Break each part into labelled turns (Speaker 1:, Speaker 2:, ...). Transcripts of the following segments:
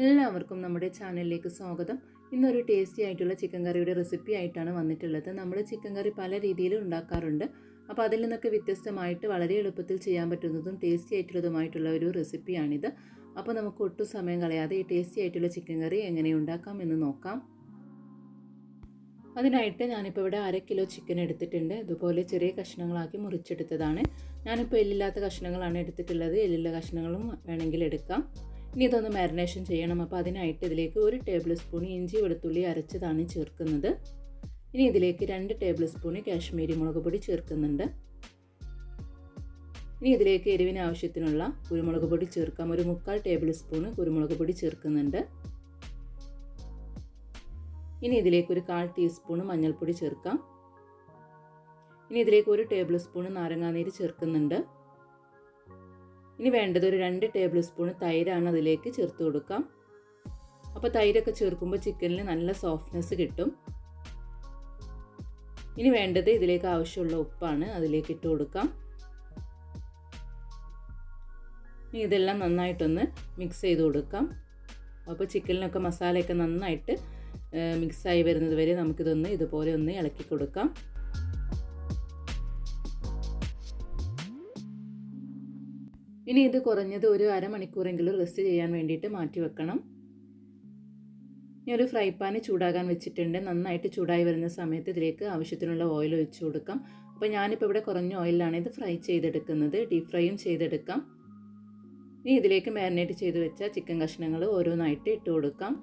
Speaker 1: എല്ലാവർക്കും നമ്മുടെ ചാനലിലേക്ക് സ്വാഗതം. ഇന്നൊരു ടേസ്റ്റി ആയിട്ടുള്ള ചിക്കൻ കറിയുടെ റെസിപ്പി ആയിട്ടാണ് വന്നിട്ടുള്ളത്. നമ്മൾ ചിക്കൻ കറി പല രീതിയിലും ഉണ്ടാക്കാറുണ്ട്. അപ്പോൾ അതിൽ നിന്നൊക്കെ വ്യത്യസ്തമായിട്ട് വളരെ എളുപ്പത്തിൽ ചെയ്യാൻ പറ്റുന്നതും ടേസ്റ്റി ആയിട്ടുള്ളതുമായിട്ടുള്ള ഒരു റെസിപ്പിയാണിത്. അപ്പോൾ നമുക്ക് ഒട്ടും സമയം കളയാതെ ഈ ടേസ്റ്റി ആയിട്ടുള്ള ചിക്കൻ കറി എങ്ങനെ ഉണ്ടാക്കാം എന്ന് നോക്കാം. അതിനായിട്ട് ഞാനിപ്പോൾ ഇവിടെ 1/2 കിലോ ചിക്കൻ എടുത്തിട്ടുണ്ട്. ഇതുപോലെ ചെറിയ കഷ്ണങ്ങളാക്കി മുറിച്ചെടുത്തതാണ്. ഞാനിപ്പോൾ എല്ലില്ലാത്ത കഷ്ണങ്ങളാണ് എടുത്തിട്ടുള്ളത്. എല്ലുള്ള കഷ്ണങ്ങളും വേണമെങ്കിൽ എടുക്കാം. ഇനി ഇതൊന്ന് മാരിനേഷൻ ചെയ്യണം. അപ്പോൾ അതിനായിട്ട് ഇതിലേക്ക് 1 ടേബിൾ സ്പൂൺ ഇഞ്ചി വെളുത്തുള്ളി അരച്ചതാണ് ചേർക്കുന്നത്. ഇനി ഇതിലേക്ക് 2 ടേബിൾ സ്പൂൺ കാശ്മീരി മുളക് പൊടി ചേർക്കുന്നുണ്ട്. ഇനി ഇതിലേക്ക് എരിവിന് ആവശ്യത്തിനുള്ള കുരുമുളക് പൊടി ചേർക്കാം. 1/4 ടേബിൾ സ്പൂൺ കുരുമുളക് പൊടി ചേർക്കുന്നുണ്ട്. ഇനി ഇതിലേക്ക് 1/4 ടീസ്പൂൺ മഞ്ഞൾപ്പൊടി ചേർക്കാം. ഇനി ഇതിലേക്ക് 1 ടേബിൾ സ്പൂൺ നാരങ്ങാനീര് ചേർക്കുന്നുണ്ട്. ഇനി വേണ്ടത് 2 ടേബിൾ സ്പൂൺ തൈരാണ് അതിലേക്ക് ചേർത്ത് കൊടുക്കാം. അപ്പോൾ തൈരൊക്കെ ചേർക്കുമ്പോൾ ചിക്കനിൽ നല്ല സോഫ്റ്റ്നെസ് കിട്ടും. ഇനി വേണ്ടത് ഇതിലേക്ക് ആവശ്യമുള്ള ഉപ്പാണ്, അതിലേക്ക് ഇട്ട് കൊടുക്കാം. ഇനി ഇതെല്ലാം നന്നായിട്ടൊന്ന് മിക്സ് ചെയ്ത് കൊടുക്കാം. അപ്പോൾ ചിക്കനിലൊക്കെ മസാലയൊക്കെ നന്നായിട്ട് മിക്സായി വരുന്നത് വരെ നമുക്കിതൊന്ന് ഇതുപോലെ ഒന്ന് ഇളക്കി കൊടുക്കാം. ഇനി ഇത് കുറഞ്ഞത് ഒരു അരമണിക്കൂറെങ്കിലും റെസ്റ്റ് ചെയ്യാൻ വേണ്ടിയിട്ട് മാറ്റി വെക്കണം. ഇനി ഒരു ഫ്രൈ പാൻ ചൂടാകാൻ വെച്ചിട്ടുണ്ട്. നന്നായിട്ട് ചൂടായി വരുന്ന സമയത്ത് ഇതിലേക്ക് ആവശ്യത്തിനുള്ള ഓയിൽ ഒഴിച്ചു കൊടുക്കാം. അപ്പോൾ ഞാനിപ്പോൾ ഇവിടെ കുറഞ്ഞ ഓയിലാണ് ഇത് ഫ്രൈ ചെയ്തെടുക്കുന്നത്. ഡീപ് ഫ്രൈയും ചെയ്തെടുക്കാം. ഇനി ഇതിലേക്ക് മാരിനേറ്റ് ചെയ്ത് വെച്ച ചിക്കൻ കഷ്ണങ്ങൾ ഓരോന്നായിട്ട് ഇട്ട് കൊടുക്കാം.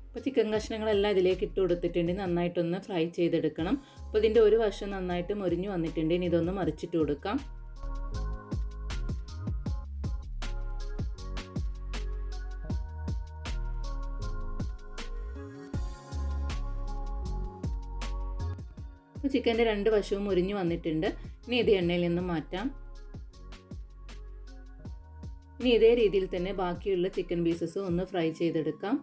Speaker 1: അപ്പോൾ ചിക്കൻ കഷ്ണങ്ങളെല്ലാം ഇതിലേക്ക് ഇട്ട് കൊടുത്തിട്ടുണ്ട്. നന്നായിട്ടൊന്ന് ഫ്രൈ ചെയ്തെടുക്കണം. അപ്പോൾ ഇതിൻ്റെ ഒരു വശം നന്നായിട്ട് മൊരിഞ്ഞു വന്നിട്ടുണ്ട്. ഇനി ഇതൊന്ന് മറിച്ചിട്ട് കൊടുക്കാം. അപ്പോൾ ചിക്കൻ്റെ 2 വശവും മൊരിഞ്ഞു വന്നിട്ടുണ്ട്. ഇനി ഇത് എണ്ണയിൽ നിന്നും മാറ്റാം. ഇനി ഇതേ രീതിയിൽ തന്നെ ബാക്കിയുള്ള ചിക്കൻ പീസസും ഒന്ന് ഫ്രൈ ചെയ്തെടുക്കാം.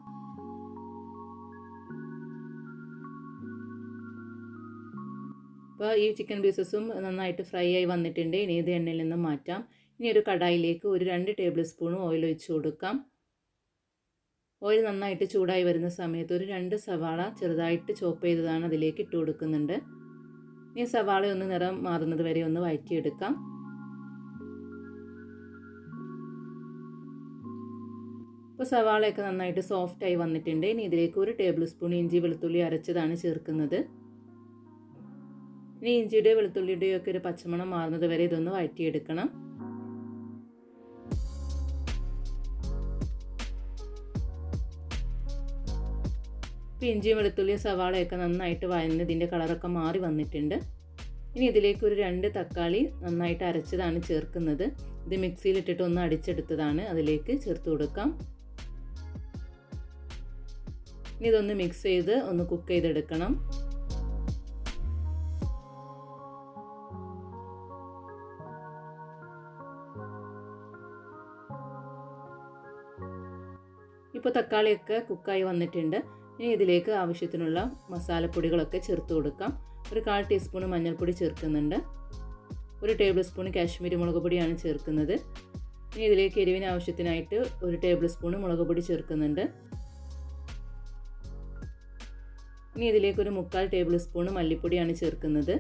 Speaker 1: അപ്പോൾ ഈ ചിക്കൻ പീസസും നന്നായിട്ട് ഫ്രൈ ആയി വന്നിട്ടുണ്ട്. ഇനി ഇത് എണ്ണയിൽ നിന്ന് മാറ്റാം. ഇനി ഒരു കടായിലേക്ക് 2 ടേബിൾ സ്പൂൺ ഓയിൽ ഒഴിച്ച് കൊടുക്കാം. ഓയിൽ നന്നായിട്ട് ചൂടായി വരുന്ന സമയത്ത് 2 സവാള ചെറുതായിട്ട് ചോപ്പ് ചെയ്തതാണ് അതിലേക്ക് ഇട്ട് കൊടുക്കുന്നുണ്ട്. ഇനി സവാള ഒന്ന് നിറം മാറുന്നത് വരെ ഒന്ന് വഴറ്റിയെടുക്കാം. ഇപ്പോൾ സവാളയൊക്കെ നന്നായിട്ട് സോഫ്റ്റായി വന്നിട്ടുണ്ട്. ഇനി ഇതിലേക്ക് 1 ടേബിൾ സ്പൂൺ ഇഞ്ചി വെളുത്തുള്ളി അരച്ചതാണ് ചേർക്കുന്നത്. ഇനി ഇഞ്ചിയുടെ വെളുത്തുള്ളിയുടെയും ഒക്കെ ഒരു പച്ചമണം മാറുന്നത് വരെ ഇതൊന്ന് വഴറ്റിയെടുക്കണം. ഇപ്പോൾ ഇഞ്ചിയും വെളുത്തുള്ളിയും സവാളയൊക്കെ നന്നായിട്ട് വഴന്ന് ഇതിൻ്റെ കളറൊക്കെ മാറി വന്നിട്ടുണ്ട്. ഇനി ഇതിലേക്ക് 2 തക്കാളി നന്നായിട്ട് അരച്ചതാണ് ചേർക്കുന്നത്. ഇത് മിക്സിയിലിട്ടിട്ട് ഒന്ന് അടിച്ചെടുത്തതാണ്, അതിലേക്ക് ചേർത്ത് കൊടുക്കാം. ഇനി ഇതൊന്ന് മിക്സ് ചെയ്ത് ഒന്ന് കുക്ക് ചെയ്തെടുക്കണം. ഇപ്പോൾ തക്കാളിയൊക്കെ കുക്കായി വന്നിട്ടുണ്ട്. ഇനി ഇതിലേക്ക് ആവശ്യത്തിനുള്ള മസാലപ്പൊടികളൊക്കെ ചേർത്ത് കൊടുക്കാം. 1/4 ടീസ്പൂൺ മഞ്ഞൾപ്പൊടി ചേർക്കുന്നുണ്ട്. 1 ടേബിൾ സ്പൂൺ കാശ്മീരി മുളക് പൊടിയാണ് ചേർക്കുന്നത്. ഇനി ഇതിലേക്ക് എരിവിന് ആവശ്യത്തിനായിട്ട് 1 ടേബിൾ സ്പൂൺ മുളക് പൊടി ചേർക്കുന്നുണ്ട്. ഇനി ഇതിലേക്ക് 1/4 ടേബിൾ സ്പൂൺ മല്ലിപ്പൊടിയാണ് ചേർക്കുന്നത്.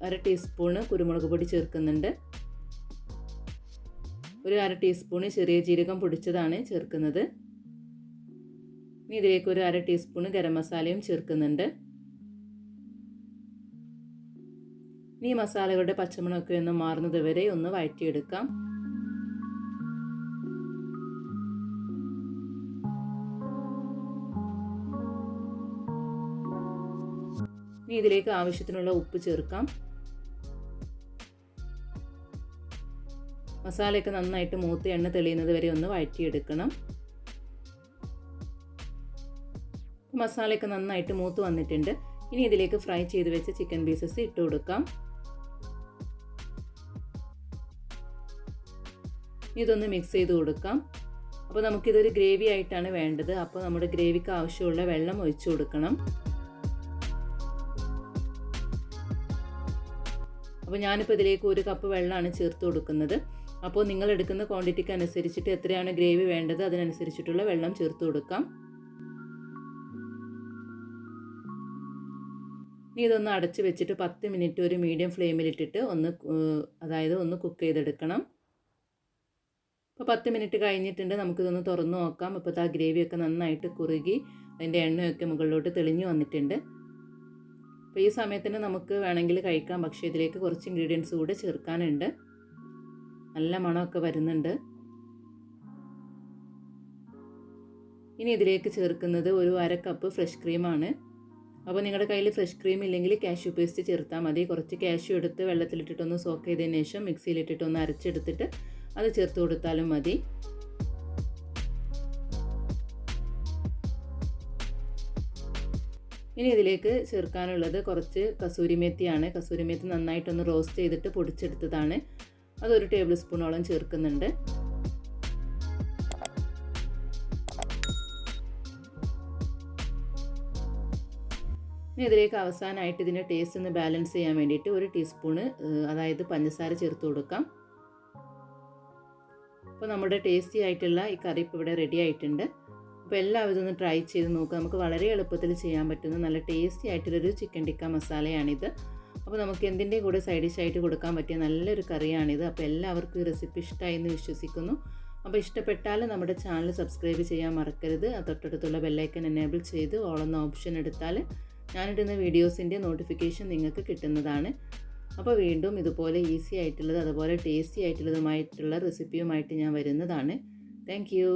Speaker 1: അര ടീസ്പൂൺ കുരുമുളക് പൊടി ചേർക്കുന്നുണ്ട്. 1/2 ടീസ്പൂൺ ചെറിയ ജീരകം പൊടിച്ചതാണ് ചേർക്കുന്നത്. ഇനി ഇതിലേക്ക് 1/2 ടീസ്പൂൺ ഗരം മസാലയും ചേർക്കുന്നുണ്ട്. ഇനി ഈ മസാലകളുടെ പച്ചമണമൊക്കെ ഒന്ന് മാറുന്നത് വരെ ഒന്ന് വഴറ്റിയെടുക്കാം. ഇനി ഇതിലേക്ക് ആവശ്യത്തിനുള്ള ഉപ്പ് ചേർക്കാം. മസാലയൊക്കെ നന്നായിട്ട് മൂത്ത് എണ്ണ തെളിയുന്നത് വരെ ഒന്ന് വഴറ്റിയെടുക്കണം. മസാലയൊക്കെ നന്നായിട്ട് മൂത്ത് വന്നിട്ടുണ്ട്. ഇനി ഇതിലേക്ക് ഫ്രൈ ചെയ്ത് വെച്ച ചിക്കൻ പീസസ് ഇട്ട് കൊടുക്കാം. ഇതൊന്ന് മിക്സ് ചെയ്ത് കൊടുക്കാം. അപ്പോൾ നമുക്കിതൊരു ഗ്രേവി ആയിട്ടാണ് വേണ്ടത്. അപ്പോൾ നമ്മുടെ ഗ്രേവിക്ക് ആവശ്യമുള്ള വെള്ളം ഒഴിച്ചു കൊടുക്കണം. അപ്പോൾ ഞാനിപ്പോൾ ഇതിലേക്ക് 1 കപ്പ് വെള്ളമാണ് ചേർത്ത് കൊടുക്കുന്നത്. അപ്പോൾ നിങ്ങൾ എടുക്കുന്ന ക്വാണ്ടിറ്റിക്ക് അനുസരിച്ചിട്ട് എത്രയാണ് ഗ്രേവി വേണ്ടത് അതിനനുസരിച്ചിട്ടുള്ള വെള്ളം ചേർത്ത് കൊടുക്കാം. ഇനി ഇതൊന്ന് അടച്ച് വെച്ചിട്ട് 10 മിനിറ്റ് ഒരു മീഡിയം ഫ്ലെയിമിലിട്ടിട്ട് ഒന്ന് കുക്ക് ചെയ്തെടുക്കണം. അപ്പോൾ 10 മിനിറ്റ് കഴിഞ്ഞിട്ടുണ്ട്. നമുക്കിതൊന്ന് തുറന്ന് നോക്കാം. ഇപ്പോൾ ആ ഗ്രേവിയൊക്കെ നന്നായിട്ട് കുറുകി അതിൻ്റെ എണ്ണയൊക്കെ മുകളിലോട്ട് തെളിഞ്ഞു വന്നിട്ടുണ്ട്. അപ്പോൾ ഈ സമയത്തിന് നമുക്ക് വേണമെങ്കിൽ കഴിക്കാം. പക്ഷേ ഇതിലേക്ക് കുറച്ച് ഇൻഗ്രീഡിയൻസ് കൂടെ ചേർക്കാനുണ്ട്. നല്ല മണമൊക്കെ വരുന്നുണ്ട്. ഇനി ഇതിലേക്ക് ചേർക്കുന്നത് ഒരു 1/2 കപ്പ് ഫ്രഷ് ക്രീമാണ്. അപ്പോൾ നിങ്ങളുടെ കയ്യിൽ ഫ്രഷ് ക്രീം ഇല്ലെങ്കിൽ കാഷ്യൂ പേസ്റ്റ് ചേർത്താൽ മതി. കുറച്ച് കാഷ്യൂ എടുത്ത് വെള്ളത്തിലിട്ടിട്ടൊന്ന് സോക്ക് ചെയ്തതിന് ശേഷം മിക്സിയിലിട്ടിട്ടൊന്ന് അരച്ചെടുത്തിട്ട് അത് ചേർത്ത് കൊടുത്താലും മതി. ഇനി ഇതിലേക്ക് ചേർക്കാനുള്ളത് കുറച്ച് കസൂരി മേത്തിയാണ്. കസൂരി മേത്തി നന്നായിട്ടൊന്ന് റോസ്റ്റ് ചെയ്തിട്ട് പൊടിച്ചെടുത്തതാണ്. അതൊരു ടേബിൾ സ്പൂണോളം ചേർക്കുന്നുണ്ട്. ഇനി ഇതിലേക്ക് അവസാനമായിട്ട് ഇതിൻ്റെ ടേസ്റ്റ് ഒന്ന് ബാലൻസ് ചെയ്യാൻ വേണ്ടിയിട്ട് 1 ടീസ്പൂണ് അതായത് പഞ്ചസാര ചേർത്ത് കൊടുക്കാം. അപ്പോൾ നമ്മുടെ ടേസ്റ്റി ആയിട്ടുള്ള ഈ കറി ഇപ്പോൾ ഇവിടെ റെഡി ആയിട്ടുണ്ട്. അപ്പോൾ എല്ലാവരും ഇതൊന്ന് ട്രൈ ചെയ്ത് നോക്കുക. നമുക്ക് വളരെ എളുപ്പത്തിൽ ചെയ്യാൻ പറ്റുന്ന നല്ല ടേസ്റ്റി ആയിട്ടുള്ളൊരു ചിക്കൻ ടിക്ക മസാലയാണിത്. അപ്പോൾ നമുക്ക് എന്തിൻ്റെ കൂടെ സൈഡ് ഡിഷായിട്ട് കൊടുക്കാൻ പറ്റിയ നല്ലൊരു കറിയാണിത്. അപ്പോൾ എല്ലാവർക്കും ഈ റെസിപ്പി ഇഷ്ടമായി എന്ന് വിശ്വസിക്കുന്നു. അപ്പോൾ ഇഷ്ടപ്പെട്ടാൽ നമ്മുടെ ചാനൽ സബ്സ്ക്രൈബ് ചെയ്യാൻ മറക്കരുത്. തൊട്ടടുത്തുള്ള ബെല്ലൈക്കൻ എനേബിൾ ചെയ്ത് ഓൾ എന്ന ഓപ്ഷൻ എടുത്താൽ ഞാനിടുന്ന വീഡിയോസിൻ്റെ നോട്ടിഫിക്കേഷൻ നിങ്ങൾക്ക് കിട്ടുന്നതാണ്. അപ്പോൾ വീണ്ടും ഇതുപോലെ ഈസി ആയിട്ടുള്ളത് അതുപോലെ ടേസ്റ്റി ആയിട്ടുള്ളതുമായിട്ടുള്ള റെസിപ്പിയുമായിട്ട് ഞാൻ വരുന്നതാണ്. Thank you.